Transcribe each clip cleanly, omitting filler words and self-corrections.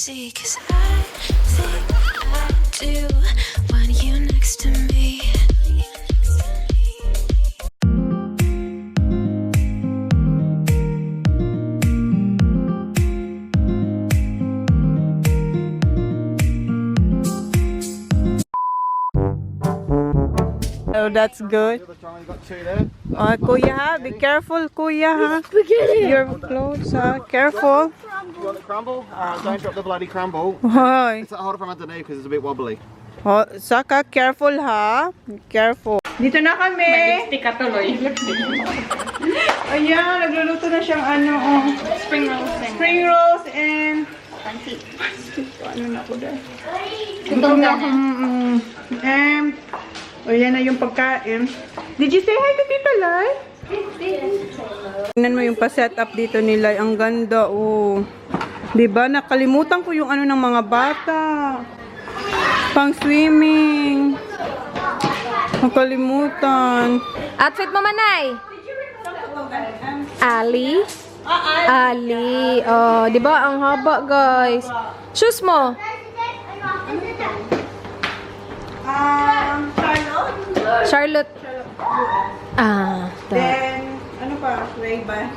see, 'cause I think I do want you next to me. Oh, that's good. Oh, kuya ha, be careful, kuya ha. Your clothes ha, careful. You want the crumble? Don't drop the bloody crumble. Hoy. Hold it from underneath because it's a bit wobbly. Oh, Saka, careful ha. Careful. Dito na kami. Lipstick ka tuloy. Ayan, nagluluto na siyang ano, oh. Spring rolls. Spring rolls and... Pansit. Ano na ako dahil? Gutom ka na. And... O, yan na yung pagkain. Did you say hi to Tita Lai? Tingnan mo yung pa-setup dito nila. Ang ganda, oh. Diba? Nakalimutan ko yung ano ng mga bata. Pang swimming. Nakalimutan. Outfit mo, Manay? Ali? Ali. Oh, di ba? Ang haba, guys. Shoes mo? Charlotte. Charlotte. Ah. Then, ano pa? Ray-Ban.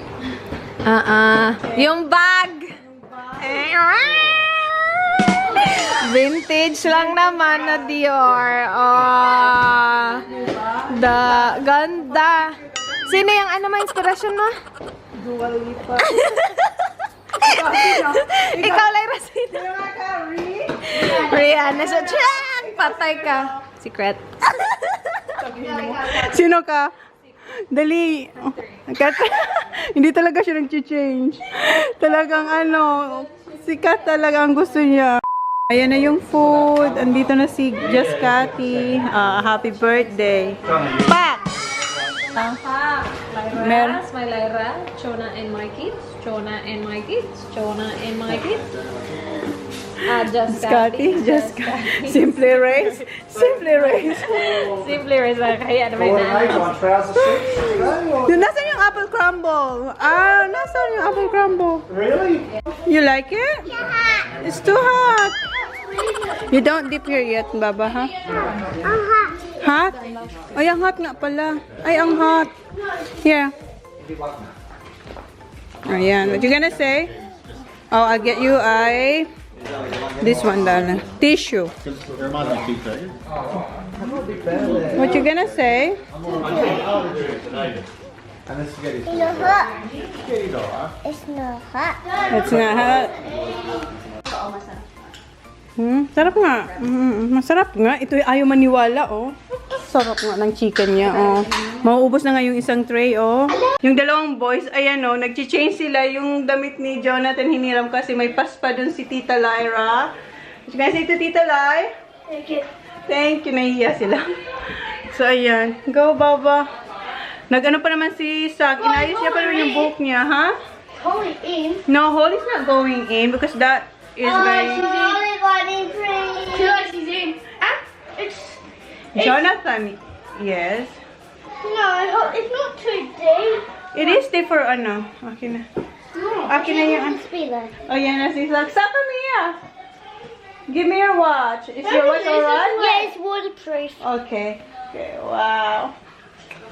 Yung bag. Vintage lang naman na Dior. Oh. Ganda. Sino yung ano mo inspirasyon mo? Dual Lipa. Ikaw, Lyra, sino? Rihanna. So, tiyang! Patay ka. Secret. Sino ka? Dali. Hindi talaga siya nag-change. Talagang ano, sikat talaga ang gusto niya. Ayan na yung food. Andito na si Just Cathy. Happy birthday. Back! Lyra, my Lyra, Chona and my kids, Chona and my kids, Chona and my kids. Just Cathy, Just Cathy. Simply Race. Simply Race. Simply Race lang. Kaya naman na. Nasaan yung apple crumble? Nasaan yung apple crumble? Really? You like it? It's too hot. You don't dip here yet, Baba, ha? Hot? Ay, ang hot nga pala. Ay, ang hot. Here. Ayan. What you gonna say? Oh, I'll get you this one, darling. Tissue. What you gonna say? It's not hot. It's not hot. Sarap nga. Masarap nga. Ito ayaw maniwala, oh. Sarap nga ng chicken niya, oh. Mauubos na nga yung isang tray, oh. Yung dalawang boys, ayan, oh. Nag-change sila yung damit ni Jonathan. Hiniram kasi may paspa dun si Tita Lyra. What you guys say to Tita Lai? Thank you. Thank you. Nahiya sila. So, ayan. Go, Baba. Nag-ano pa naman si Sak. Inayos niya pa naman yung buhok niya, ha? Going in. No, Holly's not going in because that is very... She's in. It's Jonathan, yes. no, it's not today. It is day for ano. Akin na. Akin na yung... Speeder. Oh, yan na si Sak. Saka, Mia! Give me your watch. Is your watch alright? Yeah, it's waterproof. Okay. Okay, wow.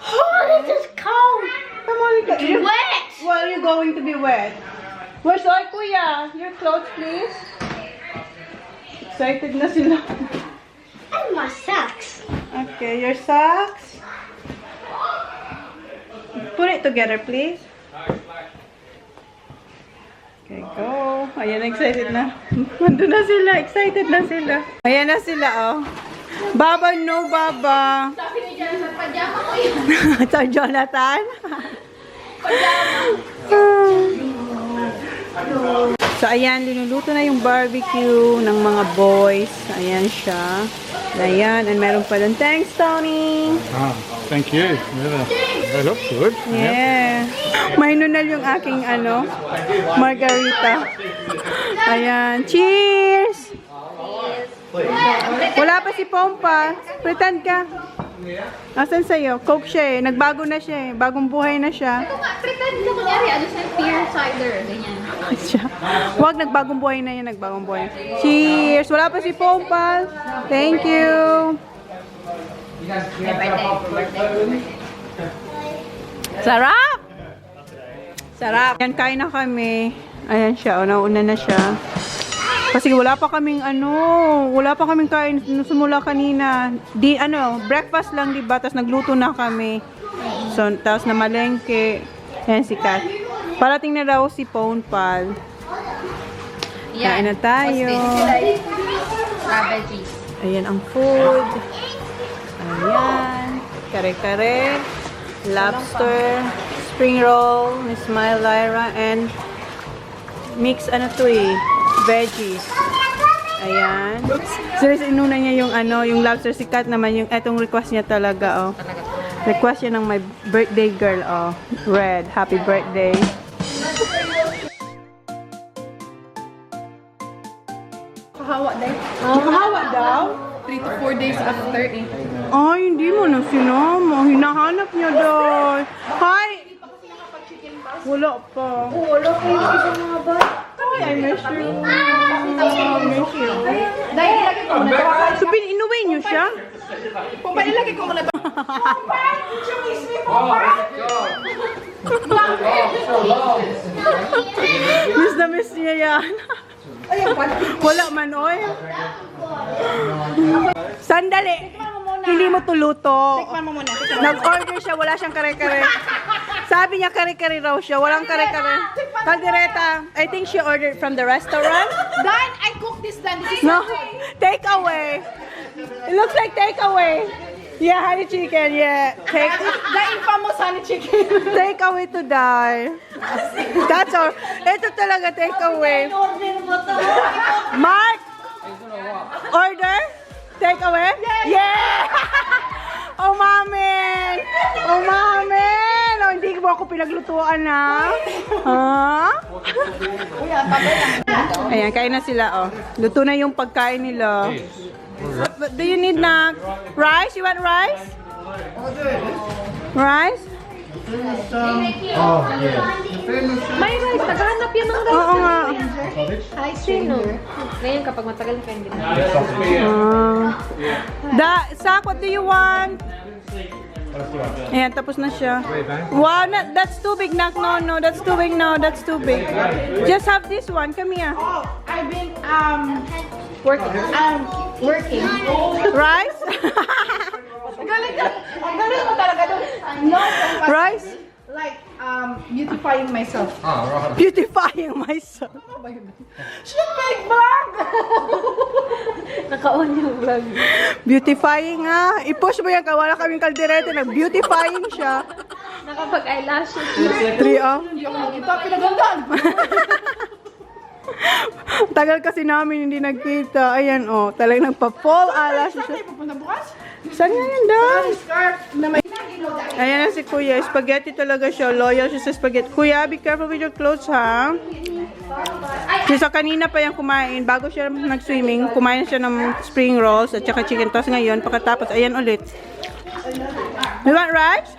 Oh, this is cold. Come on, you Wet. Well, you're going to be wet. Where's our kuya? Your clothes, please. Excited na sila. And my socks. Okay, your socks. Put it together, please. Okay, go. Ayan, excited na. Nandun na sila. Excited na sila. Ayan na sila, oh. Baba, no, Baba. Sabi ni Jonathan, pajama ko yun. Sa Jonathan. So, ayan, linuluto na yung barbecue ng mga boys. Ayan siya. Ayan, and meron pa dun. Thanks, Tony! Thank you. That looks good. Yeah. May nunal yung aking, margarita. Ayan. Cheers! Wala pa si Pompa. Pretend ka. Asan sa'yo? Coke siya eh. Nagbago na siya eh. Bagong buhay na siya. Ito nga, pretend na kunyari, ano siya, pear cider, ganyan. Wag, nagbagong buhay na yan. Nagbagong buhay. Cheers! Wala pa si Pompal. Thank you. Sarap! Sarap. Yan, kain na kami. Ayan siya. Nauna na siya. Kasi wala pa kaming kain simula kanina. Breakfast lang, diba? Tapos nagluto na kami. So, tapos na malengke. Ayan si Kat. Parating na daw si Pompal. Kain na tayo. Veggies. Ayan ang food. Ayan. Kare-kare. Lobster. Spring roll. Miss Smile Lyra. And mix veggies. Ayan. So, inuna niya yung lobster. Si Kat naman yung etong request niya talaga, oh. Request niya ng my birthday girl, oh. Red. Happy birthday. Kahawa daw? 3 to 4 days after eh. Ay, hindi mo na sinama. Hinahanap niya daw. Hi! Wala pa. Wala kayo isang mga ba? Hi, I miss you. I miss you. Dahil ilagay ko muna ito. So, inuwi niyo siya? Pumpal, ilagay ko muna ito. Miss na miss niya yan. Wala man, oy. Sandali. Hindi mo tuluto. Tikman mo muna. Nag-order siya, wala siyang kare-kare. Sabi niya kare-kare raw siya, walang kare-kare. Caldereta, I think she ordered from the restaurant. Dan, I cooked this dan. This is No, take away. It looks like take away. Yeah, honey chicken, yeah. the infamous honey chicken. Take away to die. That's all. Ito talaga take away. Mark! Order? Take away? Yeah! Oh, mamen! Oh, mamen! Oh, hindi mo ako pinaglutuan, ha? Ha? Ayan, kain na sila, oh. Luto na yung pagkain nila. Do you need rice? You want rice? Rice? May rice. Naghahanap yan ng rice. Oo nga. Ay, sino? Ngayon kapag matagal ka hindi na. Sak, what do you want? Ayan, tapos na siya. Wow, that's too big, Nak. No, that's too big. No, that's too big. Just have this one. Come here. I've been, working. Rice? Ang galing mo talaga doon. No, Rice? like, beautifying myself. Beautifying myself. Shoot, make vlog! Naka-on yung vlog. Beautifying nga. I-push mo yan. Wala kaming kalderete. Nag-beautifying siya. Nakapag-eyelashes. 3, oh. Hindi ako nakita. Pinagandaan. Tagal kasi namin hindi nagkita. Ayan, oh. Talagang nagpa-fall eyelashes. Saan tayo pupunta bukas? Saan nga yan, Dan? Scarf na may... Ayan na si Kuya. Spaghetti talaga siya. Loyal siya sa spaghetti. Kuya, be careful with your clothes, ha? Kasi sa kanina pa yung kumain. Bago siya nag-swimming, kumain siya ng spring rolls at saka chicken toast ngayon. Pagkatapos, ayan ulit. You want rice?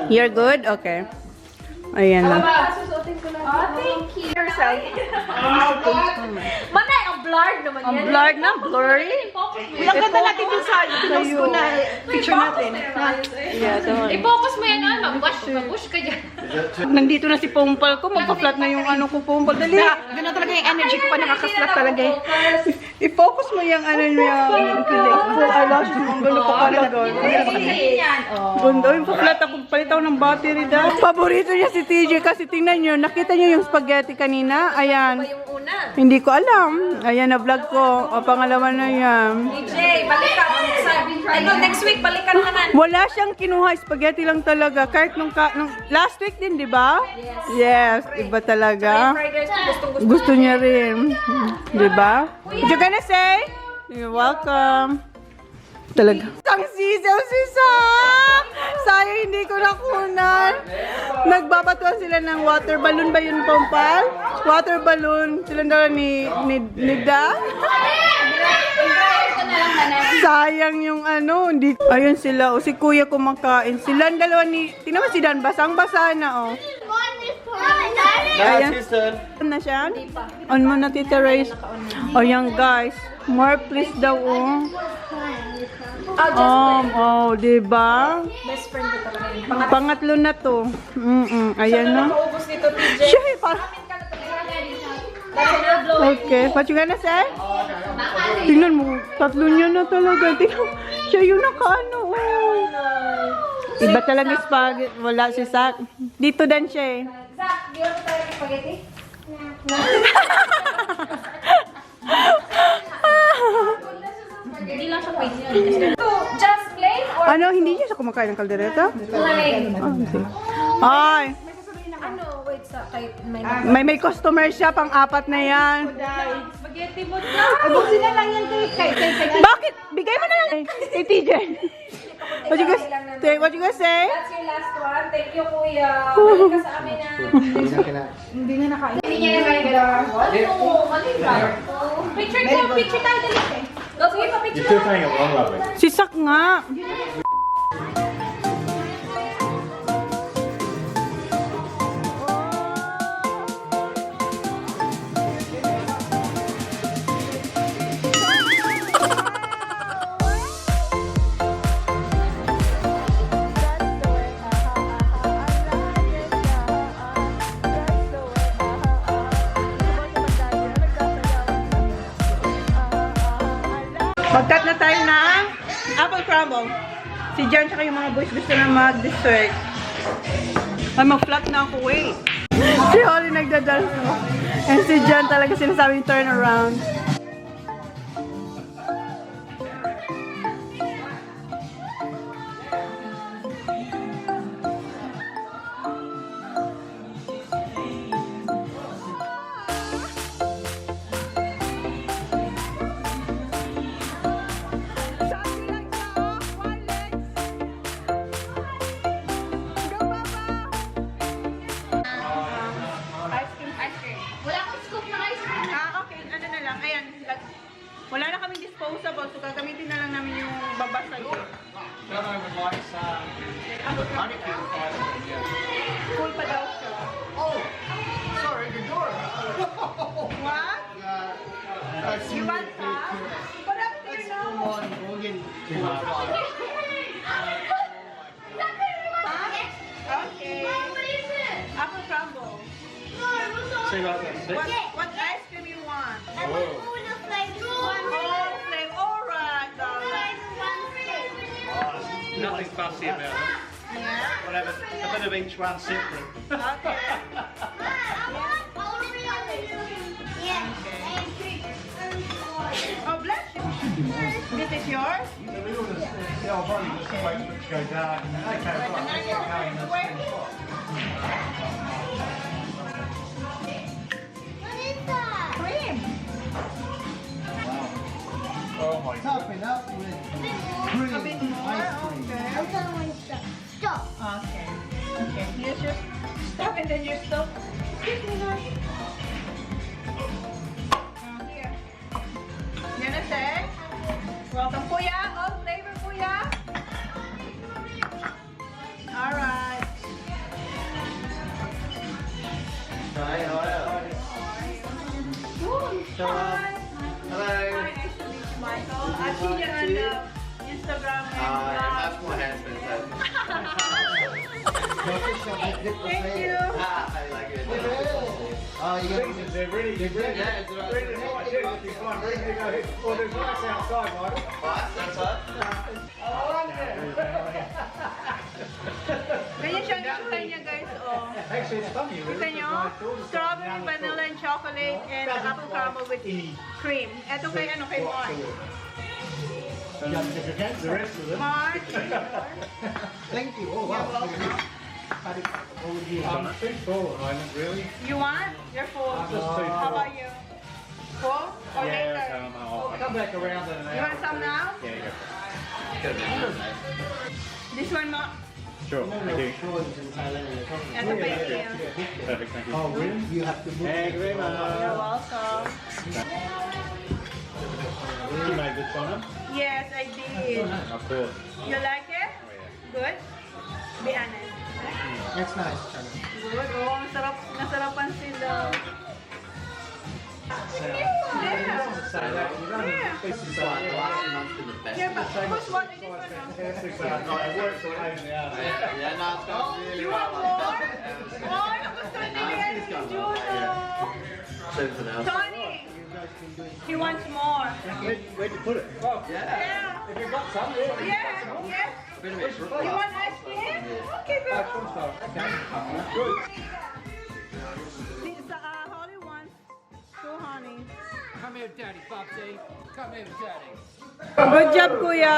You're good? Okay. Ayan lang. Thank you. Manay, ang blurred naman yan. Ang blurred na, blurry. Ang ganda natin dun sa ko na picture natin. I-focus mo yan, mag-bush ka dyan. Nandito na si Pompal ko. Magpa-flat na yung ano ko, Pompal. Dali. Ganun talaga yung energy ko pa nakaka-flat talaga eh. I-focus mo yung ano niya. Full eyelashes mo. Ang gulo pa pala doon. Gundo, yung pa-flat ako. Palitaw ng battery daw. Paborito niya si TJ kasi tingnan nyo. Nakita nyo yung spaghetti kanina? Ayan. Yung una. Hindi ko alam. Ayan na vlog ko. O, pangalawa na yan. DJ, balik ka. Next week, balik ka naman. Wala siyang kinuha. Spaghetti lang talaga. Kahit nung last week din, di ba? Yes. Iba talaga. Fried rice na Gusto niya rin. Di ba? What you gonna say? You're welcome. Talaga. Ang sisaw si Sak! Sayang hindi ko nakunan. Nagbabatuan sila ng water balloon ba yun, Pompal? Water balloon. Sila daw ni Da. Sayang yung ano, hindi. Ayun sila, o si kuya kumakain. Sila ang dalawa ni, tingnan mo si Dan, basang-basa na, o. Now it's his turn. On na siya? On mo na, Tita Reyes. O yan, guys. More please daw, o. Diba? Best friend ko talaga yun. Pangatlo na to. Ayan na. Maubos nito, TJ. Siya, okay, what you gonna say? Tingnan mo, tatlo niya na talaga. Tingnan mo, siya yung nakaano. Oh. Iba talaga spaghetti. Wala si Sak. Dito din siya eh. Zach, di ako tayo ng spaghetti? Hindi lang siya pwede yun. Just plain or Ano, hindi niya siya kumakain ng kaldereta? plain? Ay, Ano, wait sa kay may customer siya, pang-apat na yan. spaghetti mo na. Ubusin na lang yan kay. Bakit? Bigay mo na lang kay TJ. What you guys say? That's your last one. Thank you, kuya. Balik ka sa amin na. Hindi niya nakain. Picture ko, picture tayo dali eh. Sige pa, picture. You're still saying it wrong, lovely. Si Sak nga. Magkat na tayo ng apple crumble. Si Jan tsaka yung mga boys gusto na mag-dessert. Ay, mag-flat na ako, wait. Si Holly nagdadance mo. And si Jan talaga sinasabi yung turn around. Wala akong scoop na ice cream. Okay. Ano na lang. Ayan. Wala na kaming disposable. So, gagamitin na lang namin yung babasag. Cool pa daw siya. Sorry, good door. What? You want some? Put up to your nose. Okay. Apple crumble. See like that. What ice cream you want? Oh. Whole flame. All right, darling. Nothing fussy about it. Yeah. Whatever. A bit of each one separate. Okay. Oh, bless you. This is yours? Yeah, I'll probably just wait for it to go dark. Okay, right. Cream. Oh my god. Topping up with A bit more. Okay. Okay. Okay. Here's your stuff and then your stuff. Here. Gonna say, welcome, Kuya. All flavor, Kuya. All right. Hi, Hi. hello. Hi, nice to meet you, Michael. I've seen you on the Instagram and That's my husband. thank you. I like it. Oh, you got They're ready. Yeah, it's ready to fight. Yeah, if you find ready to go. Well, there's lights outside, Michael. Lights outside? Ganyan siya yung kulay niya, guys. Oh. Actually, it's funny. Kita nyo? Strawberry, vanilla, and chocolate, and apple caramel with cream. Eto kay, ano, kay Mark. The rest of them. Mark, Thank you. Oh, you're wow. welcome. I'm too full at the moment, really. You want? You're full. Just too How full. about you? Full? Or later? I'll come back around in an You hour. want some now? Yeah, go. This one, Mark. Sure, thank you. Eto kay Ian. Perfect, thank you. Oh, really? You have to book. Thank you very much. You're welcome. You made good Chona? Yes, I did. Of course. You like it? Good? Be honest. That's nice. Good. Oh, nasarapan sila. Yeah. Yeah, but who's watching this one now? It works away in the house. Yeah, no, it's going really You want more? Oh, nagustuhan nila yan si Juno. Tony! He wants more. Where'd you put it? Oh, Yeah. if you've got some, yeah. Yeah. Yes. You want ice cream? Okay, good. Okay. Good. Holly wants two honey. Come here, Daddy, Bobsy. Come here, Daddy. Good job, Kuya.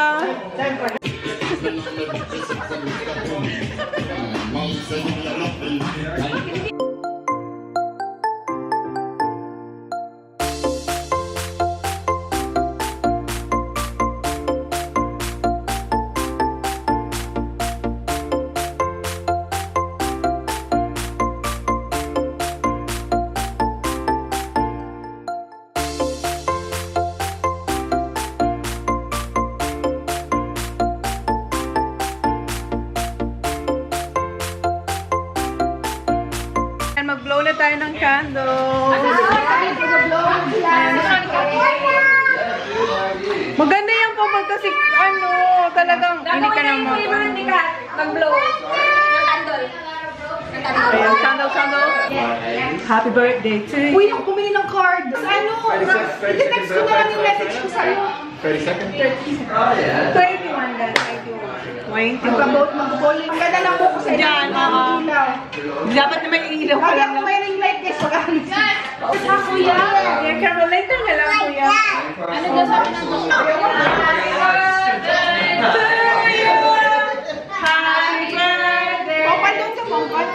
Mag-blow na tayo ng candle. Maganda yan po kasi ano, talagang hindi ka na Mag-blow. Ng candle. Ayan, candle. Happy birthday to you. Uy, ako bumili ng card. Sa ano? I-text ko na lang yung message ko sa'yo. 30 seconds? 21 lang, 21. Mag-about mag-calling. Ang ganda lang po ko sa Yan, dapat na may ilaw ka Lagi lang. ako may ring light guys. Pag-alis. Sa kuya. Yeah, Carol, later na lang, kuya. Ano daw sabi ng Happy birthday! Pampan doon sa pampan.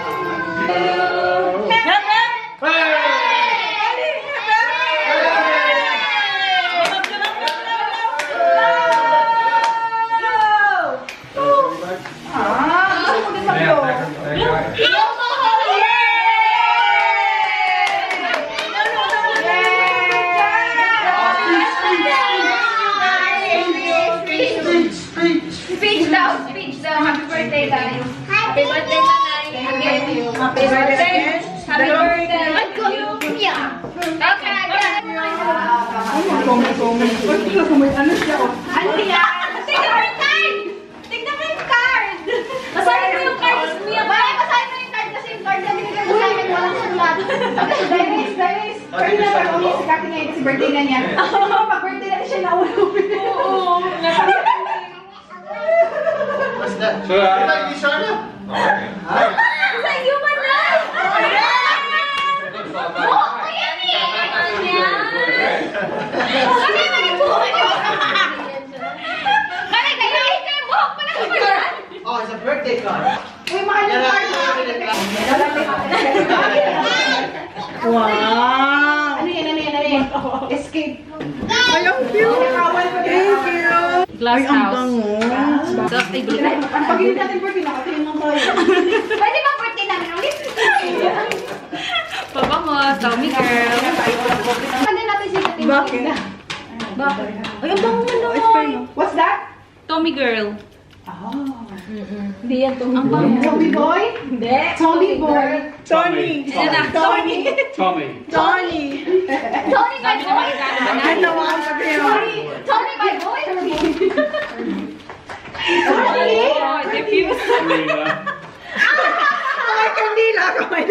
Speech daw. Happy birthday, guys. Happy birthday, Nanay. Again. Happy birthday. Happy birthday. Ay, Columbia. Okay, again. Ano siya? Ano yan? Tignan mo yung card! Tignan mo yung card! Basahin mo yung card, Mia. Basahin mo yung card kasi yung card na binigay mo sa akin walang sulat. Guys. Kanina pa kami si Kati ngayon kasi birthday na niya. Pag-birthday na siya naulupin. Oo. What's that? So, Hindi Shona? Sa human life! Buhok ko yan eh! Bakit may buhok ko? Bakit kayo yung buhok mo na kumalan? Oh, it's a birthday card. Uy, mahal yung card. Wow! Ano yan? Escape. Ay, ang cute! Thank you! Glass Ay, ang bango! Ang pag-ibig natin birthday, nakatingin lang tayo. Pwede ba birthday namin ulit? Pabango, Tommy girl. Pwede natin si Kati. Bakit? Bakit? Ay, ang bango Oh, naman. it's fair, no? What's that? Tommy girl. Hindi yan Tommy Ang girl. bango. Tommy boy? Hindi. Tommy boy. Tony! Yan na, Tony. Tommy. Tony! Tony by boy. Ay, nawa ang sabihin mo. Tony by boy. Tony? Oh, diffuse. Rina. Ay, kandila ako. May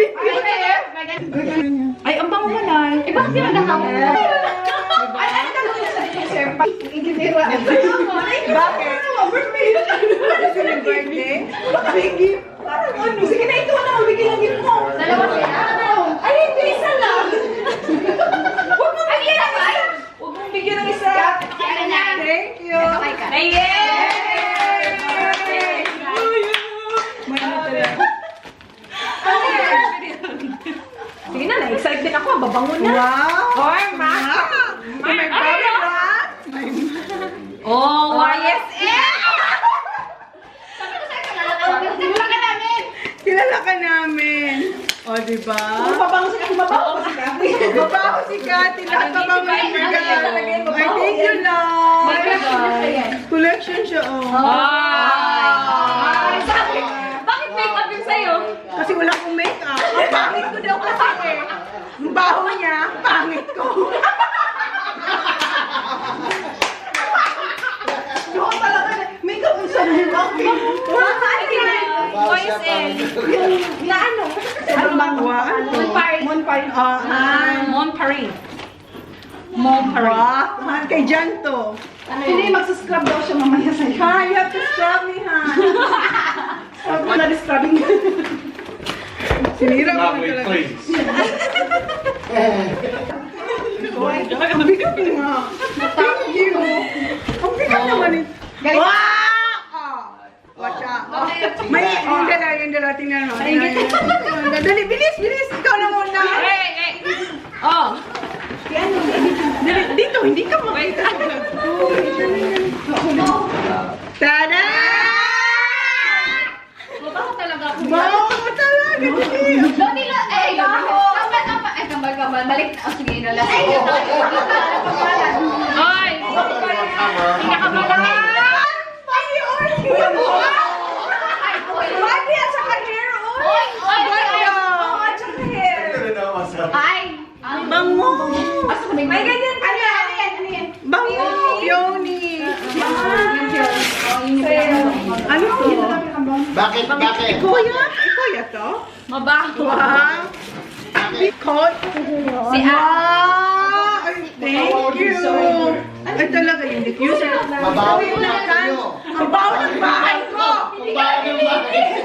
Ay, ang bango manay. Eh, bakit yung nagkakapo? Ay, ano tanong niya sa sir? Engineer wa. Bakit? Birthday. Gusto ng birthday? May gift. Parang ano? Sige na, ito na. Bigyan ng gift mo. Dalawa sila? Ay, hindi. Isa lang. Huwag mong bigyan ng isa. Huwag mong bigyan ng isa. Ano na? Thank you! Ay, yay! May ano talaga. Sige na, na-excite din ako. Babango na. Wow! Or, ma. May bubble wrap! Oh, YSL! Sabi ko sa'yo, kilala ka namin. Kilala ka namin. O, diba? Mababango si Kati. Mababango si Kati. Mabaho si Kati. Lahat mabaho yung regalo. Ay, thank you like? Collection siya, oh. Ay, sabi, bakit make-up yung sa'yo? Kasi wala akong make-up. Ang pangit ko daw kasi eh. Yung baho niya, pangit ko. Doon talaga na, make-up yung sabi mo. Voice L. Na ano? Ano bang one? Monparin. Monparin. Monparin. Kay Janto. Hindi, magsascrub daw siya mamaya sa'yo. Ha, you have to scrub me, ha? Huwag mo na scrubbing. Sinira mo na Lovely, talaga. please. Ang bigat nga. Thank you. Ang bigat naman eh. Wow! Watch out. May yung dala, tingnan mo. Dali, bilis. Ikaw na muna. Oh. Dali, dito, hindi ka makita. Tada! Mabaho talaga ako. Baho mo talaga. Dodi lang. Eh, kambal. Balik na. Oh, sige, nalas. Ay! Pinakamalaki. Lagi at saka hair, Oy! Ay! Bango. May ganyan ka na. Bango. Yoni. Ano to? Bakit? Kuya to? Mabaho. Wow. Coat. Si Ay, thank you. Ay, talaga yung diffuser. Mabaho yung bahay nyo. Ang baho ng bahay ko. Mabaho yung bahay.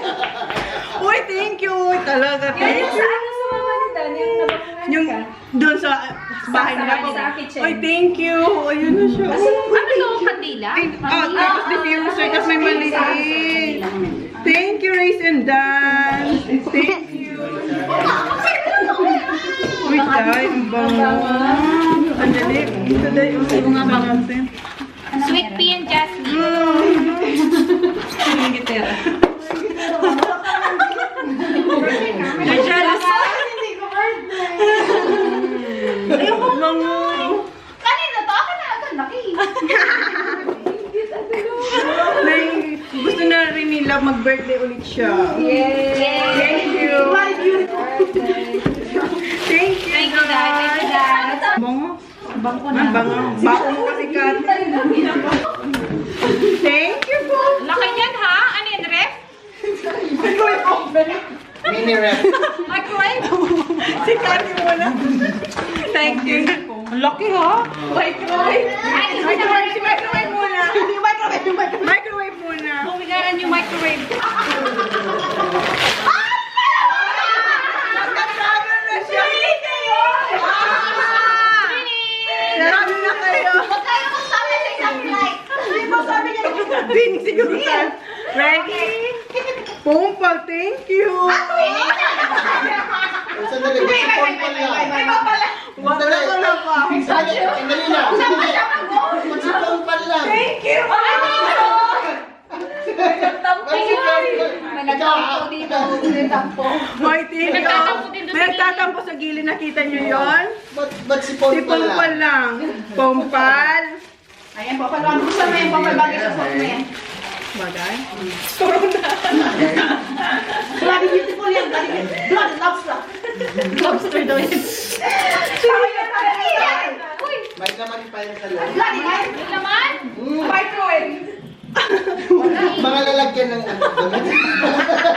Uy, thank you. Talaga, thank you. Yung doon sa bahay nila. Sa kitchen. Ay, thank you. Ayun na siya. Ano to? Kandila? Tapos diffuser. Tapos may maliit. Thank you, Race and Dan. Thank you. Uy, tayo. Ang bango. Andali. Ito dahil yung mga natin. Sweet pea and jasmine. Yung gitera. Ay, jealous. Ayoko bango. Kanina to? Ako na agad laki. Gusto na rin nila mag-birthday ulit siya. Yay! Thank you. Thank you. Thank you, Dad. Thank you, Dad. Bango? Bango na. Bango mo kasi Kat. Thank you po. Laki yan, ha? Ano yan, ref? Mini rep. Microwave? Si Kati muna. Thank you. Ang laki ha? Microwave. Microwave. Si microwave muna. Microwave muna. Bumigaran yung microwave. Nagka-travel na siya. Travel na kayo. Huwag kayo magsabi sa isang flight. Hindi mo sabi niya nagkakabing siguro. Ready? Pumpal, thank you. Sandali, magsipon pa lang. Wala ka na pa. Sandali lang. Magsipon pa lang. Thank you. Nagtampo yun. May nagtampo dito. Nagtampo. Hoy, thank you. Nagtatampo din doon May sa nagtatampo sa gilid. Nakita niyo yon? Ba't sipon Si pa lang? Pumpal lang. Pumpal. Ayan po, pagkakusan mo yan, papalbagay sa suot mo yan. Bagay. Bloody beautiful yan, bloody lobster. Lobster daw yan. Uy! May naman pa yun sa loob. Bloody man. May laman? Microwave. Mga lalagyan ng ano.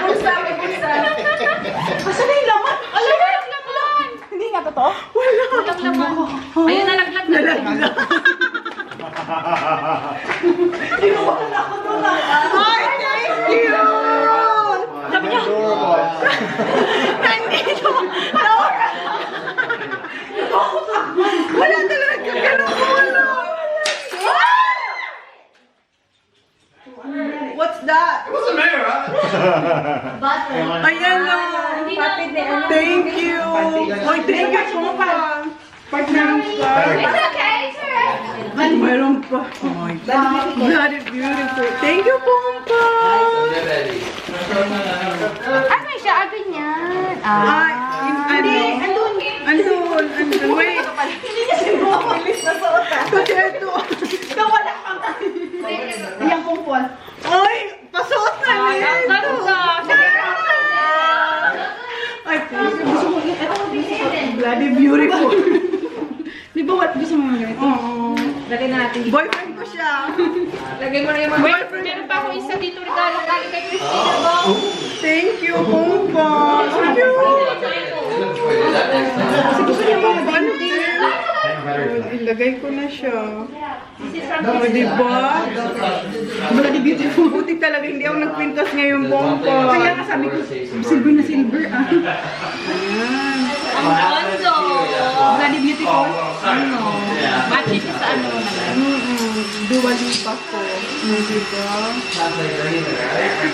Pulsa. Asa na yung laman? Alam mo, naglaman! Hindi nga totoo? Walang laman. Ayun, nalaglag na. Nalaglag. Tinuwakan ako doon. Ay, thank you. Sabi niya. Adorable. Nandito. Laura. Wala talaga kagano. What's that? What's the matter, huh? Ayan o. Thank you. Oy, thank you so much. Meron pa. It's okay, sir. Meron pa. Oh my God. Bloody beautiful. Thank you, Pompa. Ano siya? Agad yan. Ay, andun. Wait. Hindi niya sinuha ko. Miss na suot ah. Kasi ito. beautiful. Di ba what gusto mo mga ganito? Oo. Lagay natin. Boyfriend ko siya. Lagay mo na yung mga boyfriend. Meron pa ako isa dito regalo galing kay Christina mo. Thank you, Pumpa. So cute. Kasi gusto niya mga ganito. Ilagay ko na siya. Oh, diba? Bloody beautiful. Buti talaga hindi ako nagpintas ngayon, Pumpa. Kaya nga sabi ko, silver na silver ah. Ayan. Ang ganda. Bloody beautiful. Ano? Match ito sa ano naman. Dua lipa ko. Diba?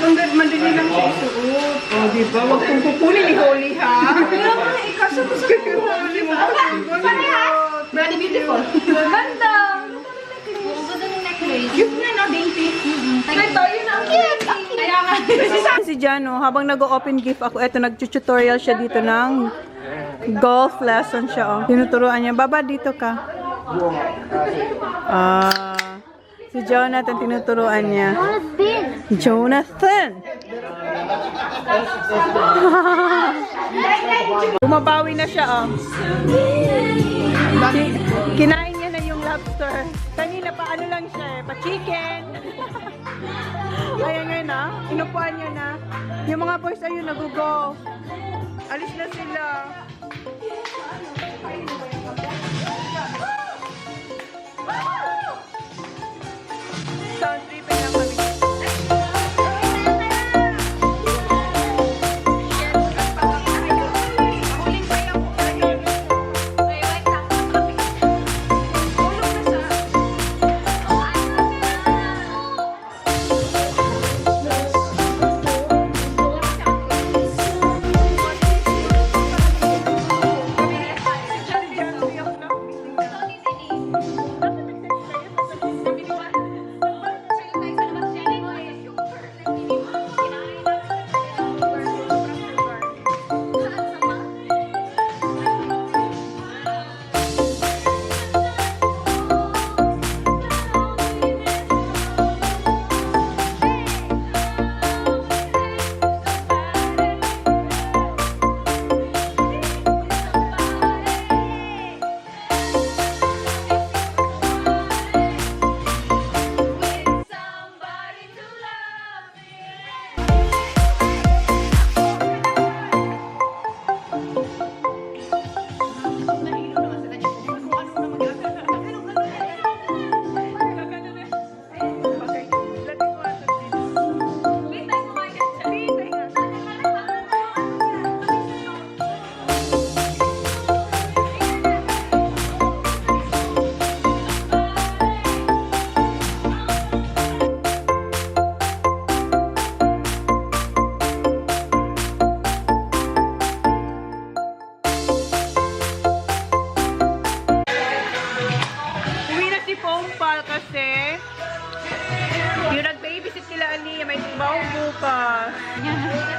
Ang madali lang siya isuot. Oh, diba? Huwag kong kukunin ni Holly, ha? Kaya nga, ikaso ko sa Holly mo. Bloody beautiful. Ganda. Ang ganda ng necklace. Cute nga no, dainty. Ito, yun ang cute. Kaya nga. Si Jano, habang nag-open gift ako, eto, nag-tutorial siya dito ng golf lesson siya, oh. Tinuturuan niya, baba dito ka. Si Jonathan, tinuturuan niya. Jonathan! Bumabawi na siya, oh. Kinain niya na yung lobster. Kanina pa, ano lang siya, pa-chicken. Ayan ngayon, ah. Inupuan niya na. Yung mga boys ayun, nag-golf. Alis na sila. Sound tripping lang kami. Yung nag-babysit nila Ali, may trabaho bukas.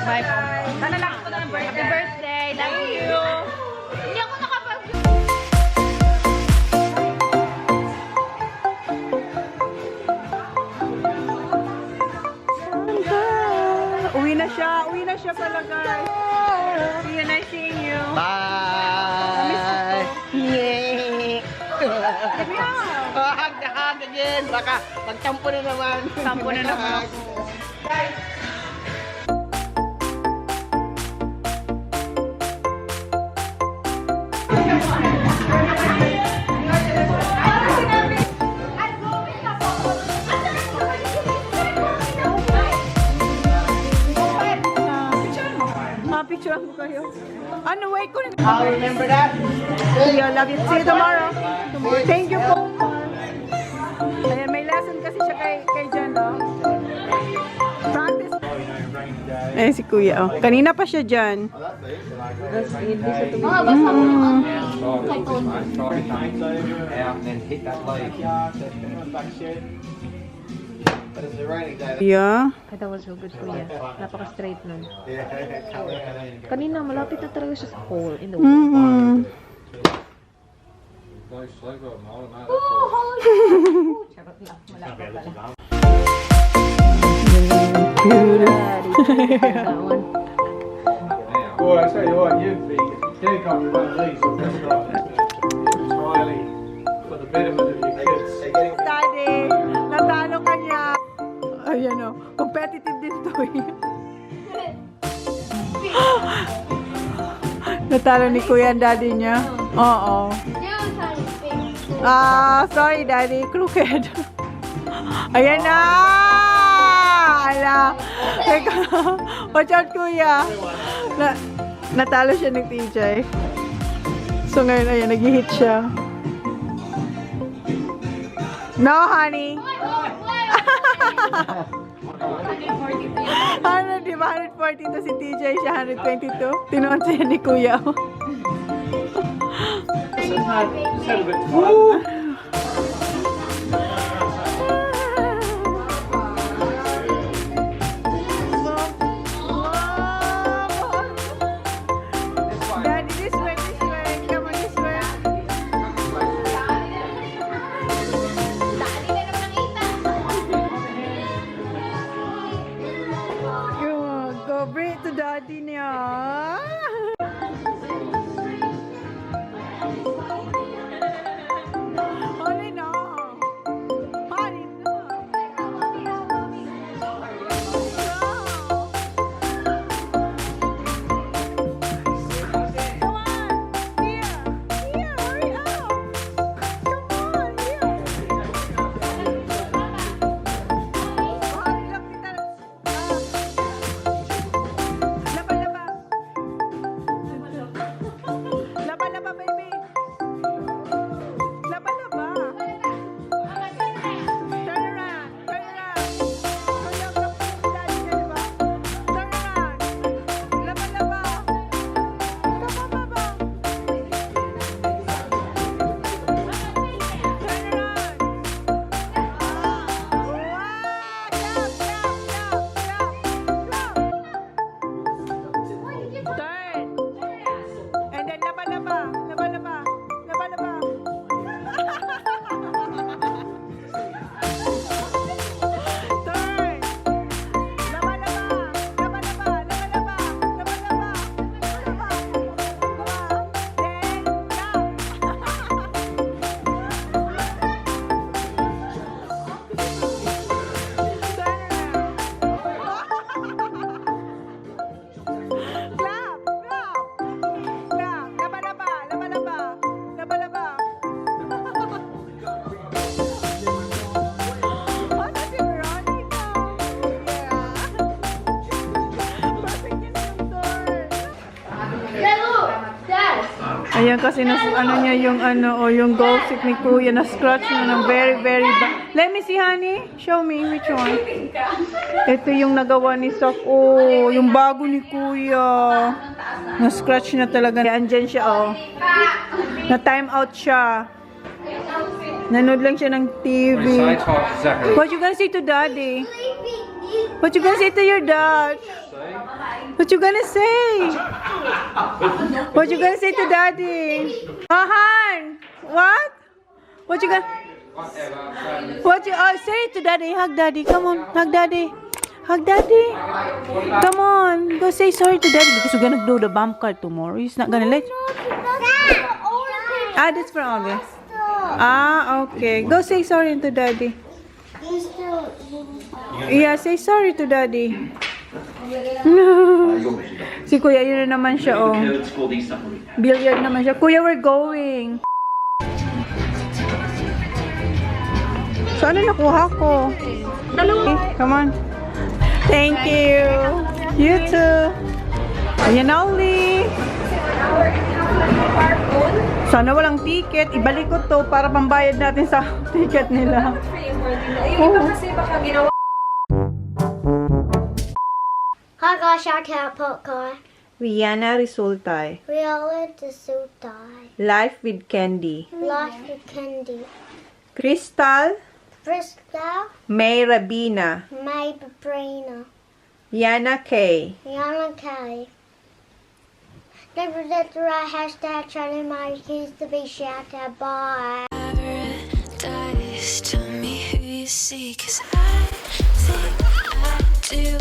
Bye po. Sana lang ako ng birthday. Happy birthday. Love you. Hindi ako nakapag... Uwi na siya pala, guys. See you, nice seeing you. Bye! Yay! Hag again! Baka magtampo na naman. Tampo na naman. Picture ako kayo. Ano, wait ko na. I'll remember that. Yeah, love you. See you tomorrow. Thank you po. Ayan, may lesson kasi siya kay Jen, oh. Practice. Eh, si Kuya, oh. Kanina pa siya dyan. Mga basta mo. Out and then hit that leg. Yeah. That was so good, Kuya. Napaka-straight nun. Kanina, malapit na talaga siya sa hole in the wall. Mm-hmm. Charot lang. Malapit pala. Well, I tell you what, you'd be think I'll be one of these. I'll just start entirely for the betterment of your kids. Daddy, natalo ka niya. Ayan o, competitive din to eh. Natalo ni Kuya ang daddy niya. Oo. Sorry daddy, crooked. Ayan na! Ala! Teka, watch out Kuya. Natalo siya ng TJ. So ngayon, ayan, nag-hit siya. No, honey. 100, di ba? 140 to si TJ, siya 122. Tinuan siya ni Kuya. It's had a bit tight. Daddy, this way, this way. Come on, this way. Go bring it to daddy niya. Honey, no. Honey, no. Come on. Here. Here, hurry up. Come on, here. Hurry up, kita. Laba, laba. Laba, laba, baby. Laba, laba. Turn around. Turn around. Hurry up, look at daddy niya, diba? Turn around. Laba, laba. Come on, baba. Turn around. Wow! Jump, jump, jump, jump, jump. Turn. And then laba, laba. Laba, laba. Laba, laba. Turn. Laba, laba. Laba, laba. Laba, laba. Laba, laba. Laba. Then jump. Turn around. Clap, clap. Clap. Laba, laba. Laba, laba. Laba, laba. Ano si Veronica? Yeah. Perfect yung turn. Ayan kasi ano niya yung yung goal stick ni Kuya na scratch niya ng very bad. Let me see honey. Show me which one. Ito yung nagawa ni Sok. Oh, yung bago ni Kuya. Na scratch na talaga. Andyan siya oh. Na time out siya. Nanood lang siya ng TV. What you gonna say to daddy? What you gonna say to your dad? What you gonna say? What you gonna say to daddy? Han! What? What you gonna... What you... Oh, say it to daddy. Hug daddy. Come on. Hug daddy. Hug daddy. Come on. Go say sorry to daddy because we're gonna do the bump car tomorrow. He's not gonna let you. Ah, that's for August. Ah, okay. Go say sorry to daddy. Yeah, say sorry to daddy. Si Kuya, yun na naman siya, oh. Billiard naman siya. Kuya, we're going. So, ano nakuha ko? Okay, come on. Thank you. You too. Ayan na uli. Sana walang ticket. Ibalik ko to para pambayad natin sa ticket nila. Hi guys, shout out popcorn. Rihanna Resultay. Reality Sultai. Life with Candy. Life with Candy. Crystal. Bristol. May Rabina. May Brina. Yana K. Yana K. Don't forget to write hashtag ChonaAndMyKids to be shout out. Bye. Paradise, tell me who you see, 'cause I think I do.